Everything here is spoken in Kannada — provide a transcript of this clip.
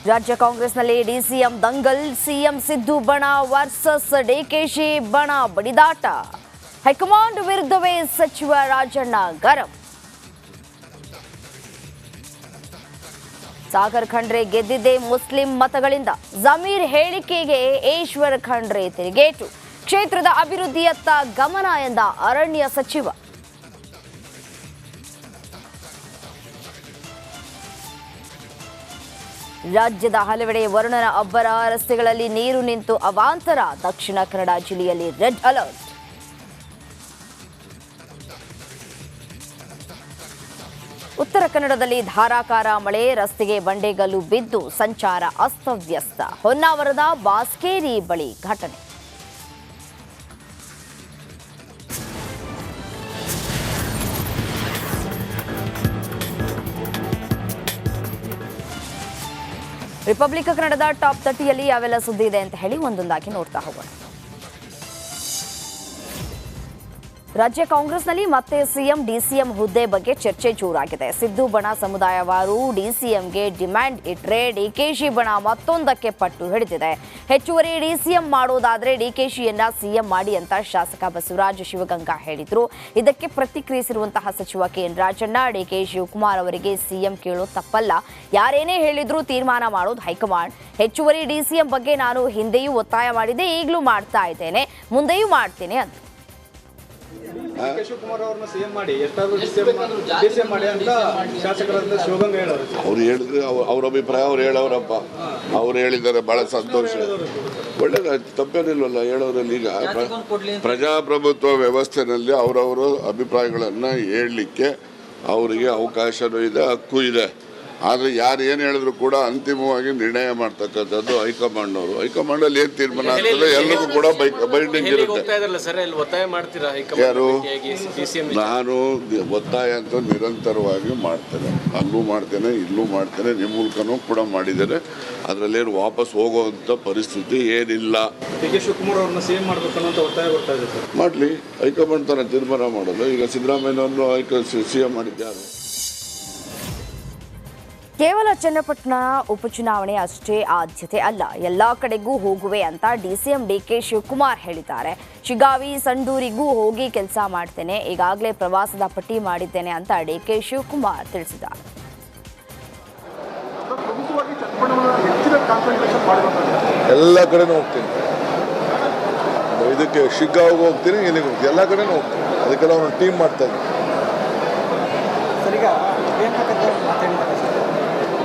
ರಾಜ್ಯ ಕಾಂಗ್ರೆಸ್ನಲ್ಲಿ ಡಿಸಿಎಂ ದಂಗಲ್, ಸಿಎಂ ಸಿದ್ದು ಬಣ ವರ್ಸಸ್ ಡಿಕೆಶಿ ಬಣ ಬಡಿದಾಟ. ಹೈಕಮಾಂಡ್ ವಿರುದ್ಧವೇ ಸಚಿವ ರಾಜಣ್ಣ ಗರಂ. ಸಾಗರ್ ಖಂಡ್ರೆ ಗೆದ್ದಿದ್ದೇ ಮುಸ್ಲಿಂ ಮತಗಳಿಂದ. ಜಮೀರ್ ಹೇಳಿಕೆಗೆ ಈಶ್ವರ್ ಖಂಡ್ರೆ ತಿರುಗೇಟು. ಕ್ಷೇತ್ರದ ಅಭಿವೃದ್ಧಿಯತ್ತ ಗಮನ ಎಂದ ಅರಣ್ಯ ಸಚಿವ. ರಾಜ್ಯದ ಹಲವೆಡೆ ವರುಣನ ಅಬ್ಬರ. ರಸ್ತೆಗಳಲ್ಲಿ ನೀರು ನಿಂತು ಅವಾಂತರ. ದಕ್ಷಿಣ ಕನ್ನಡ ಜಿಲ್ಲೆಯಲ್ಲಿ ರೆಡ್ ಅಲರ್ಟ್. ಉತ್ತರ ಕನ್ನಡದಲ್ಲಿ ಧಾರಾಕಾರ ಮಳೆ. ರಸ್ತೆಗೆ ಬಂಡೆಗಲ್ಲು ಬಿದ್ದು ಸಂಚಾರ ಅಸ್ತವ್ಯಸ್ತ. ಹೊನ್ನಾವರದ ಬಾಸ್ಕೇರಿ ಬಳಿ ಘಟನೆ. ರಿಪಬ್ಲಿಕ್ ಕನ್ನಡದ ಟಾಪ್ 30ಯಲ್ಲಿ ಯಾವೆಲ್ಲ ಸುದ್ದಿ ಇದೆ ಅಂತ ಹೇಳಿ ಒಂದೊಂದಾಗಿ ನೋಡ್ತಾ ಹೋಗೋಣ. ರಾಜ್ಯ ಕಾಂಗ್ರೆಸ್ನಲ್ಲಿ ಮತ್ತೆ ಸಿಎಂ ಡಿಸಿಎಂ ಹುದ್ದೆ ಬಗ್ಗೆ ಚರ್ಚೆ ಜೋರಾಗಿದೆ. ಸಿದ್ದು ಬಣ ಸಮುದಾಯವಾರು ಡಿಸಿಎಂಗೆ ಡಿಮ್ಯಾಂಡ್ ಇಟ್ರೆ ಡಿಕೆಶಿ ಬಣ ಮತ್ತೊಂದಕ್ಕೆ ಪಟ್ಟು ಹಿಡಿದಿದೆ. ಹೆಚ್ಚುವರಿ ಡಿಸಿಎಂ ಮಾಡೋದಾದ್ರೆ ಡಿಕೆಶಿಯನ್ನ ಸಿಎಂ ಮಾಡಿ ಅಂತ ಶಾಸಕ ಬಸವರಾಜ ಶಿವಗಂಗಾ ಹೇಳಿದ್ರು. ಇದಕ್ಕೆ ಪ್ರತಿಕ್ರಿಯಿಸಿರುವಂತಹ ಸಚಿವ ಕೆಎನ್ ರಾಜಣ್ಣ, ಡಿಕೆ ಶಿವಕುಮಾರ್ ಅವರಿಗೆ ಸಿಎಂ ಕೇಳೋ ತಪ್ಪಲ್ಲ, ಯಾರೇನೇ ಹೇಳಿದ್ರು ತೀರ್ಮಾನ ಮಾಡೋದು ಹೈಕಮಾಂಡ್. ಹೆಚ್ಚುವರಿ ಡಿಸಿಎಂ ಬಗ್ಗೆ ನಾನು ಹಿಂದೆಯೂ ಒತ್ತಾಯ ಮಾಡಿದ್ದೆ, ಈಗಲೂ ಮಾಡ್ತಾ ಇದ್ದೇನೆ, ಮುಂದೆಯೂ ಮಾಡ್ತೇನೆ ಅಂತ. ಶಿವಕುಮಾರ್ ಅವ್ರನ್ನ ಸಿಎಂ ಮಾಡಿ ಎಷ್ಟಾದ್ರೂ ಡಿಸಿಎಂ ಮಾಡಿ ಅಂತ ಶಾಸಕರಾದ ಶಿವಗಂಗಾ ಹೇಳೋರು. ಅವ್ರು ಹೇಳಿದ್ರೆ ಅವ್ರ ಅಭಿಪ್ರಾಯ ಅವ್ರು ಹೇಳೋರಪ್ಪ. ಅವ್ರು ಹೇಳಿದ್ದಾರೆ, ಬಹಳ ಸಂತೋಷ, ಒಳ್ಳೇದಾಯ್ತು, ತಪ್ಪೇನಿಲ್ವಲ್ಲ ಹೇಳೋದ್ರಲ್ಲಿ. ಈಗ ಪ್ರಜಾಪ್ರಭುತ್ವ ವ್ಯವಸ್ಥೆನಲ್ಲಿ ಅವರವರು ಅಭಿಪ್ರಾಯಗಳನ್ನು ಹೇಳಲಿಕ್ಕೆ ಅವರಿಗೆ ಅವಕಾಶನೂ ಇದೆ, ಹಕ್ಕು ಇದೆ. ಆದರೆ ಯಾರು ಏನು ಹೇಳಿದ್ರು ಕೂಡ ಅಂತಿಮವಾಗಿ ನಿರ್ಣಯ ಮಾಡ್ತಕ್ಕಂಥದ್ದು ಹೈಕಮಾಂಡ್ನವರು. ಹೈಕಮಾಂಡಲ್ಲಿ ಏನು ತೀರ್ಮಾನ ಆಗ್ತದೆ ಎಲ್ಲರಿಗೂ ಕೂಡ ಬೈಂಡಿಂಗ್ ಇರುತ್ತೆ. ಯಾರು ನಾನು ಒತ್ತಾಯ ಅಂತ ನಿರಂತರವಾಗಿ ಮಾಡ್ತೇನೆ, ಅಲ್ಲೂ ಮಾಡ್ತೇನೆ, ಇಲ್ಲೂ ಮಾಡ್ತೇನೆ, ನಿಮ್ಮ ಮೂಲಕನೂ ಕೂಡ ಮಾಡಿದ್ದೇನೆ. ಅದರಲ್ಲೇನು ವಾಪಸ್ ಹೋಗುವಂಥ ಪರಿಸ್ಥಿತಿ ಏನಿಲ್ಲ. ಡಿಕೆ ಶಿವಕುಮಾರ್ ಅವ್ರನ್ನ ಸಿಎಂ ಮಾಡಬೇಕು ಅನ್ನೋ ಒತ್ತಾಯ ಬರ್ತಾ ಇದೆ ಸರ್. ಮಾಡಲಿ, ಹೈಕಮಾಂಡ್ ತನ್ನ ತೀರ್ಮಾನ ಮಾಡೋದು. ಈಗ ಸಿದ್ದರಾಮಯ್ಯನವರು ಸಿಎಂ ಮಾಡಿದ್ದಾರೆ. ಕೇವಲ ಚನ್ನಪಟ್ಟಣ ಉಪಚುನಾವಣೆ ಅಷ್ಟೇ ಆದ್ಯತೆ ಅಲ್ಲ, ಎಲ್ಲಾ ಕಡೆಗೂ ಹೋಗುವೆ ಅಂತ ಡಿಸಿಎಂ ಡಿಕೆ ಶಿವಕುಮಾರ್ ಹೇಳಿದ್ದಾರೆ. ಶಿಗಾವಿ, ಸಂಡೂರಿಗೂ ಹೋಗಿ ಕೆಲಸ ಮಾಡ್ತೇನೆ, ಈಗಾಗಲೇ ಪ್ರವಾಸದ ಪಟ್ಟಿ ಮಾಡಿದ್ದೇನೆ ಅಂತ ಡಿಕೆ ಶಿವಕುಮಾರ್ ತಿಳಿಸಿದ್ದಾರೆ. ಎಲ್ಲ ಕಡೆನೂ ಹೋಗ್ತೀನಿ, ಇದಕ್ಕೆ ಶಿಗ್ಗಾವಿಗೆ ಹೋಗ್ತೀನಿ, ಇಲ್ಲಿಗೆ ಹೋಗ್ತೀನಿ, ಎಲ್ಲ ಕಡೆನೂ ಹೋಗ್ತೀನಿ. ಅದಕ್ಕೆಲ್ಲ ಒಂದು ಟೀಮ್ ಮಾಡ್ತಾ ಇದ್ದೀನಿ.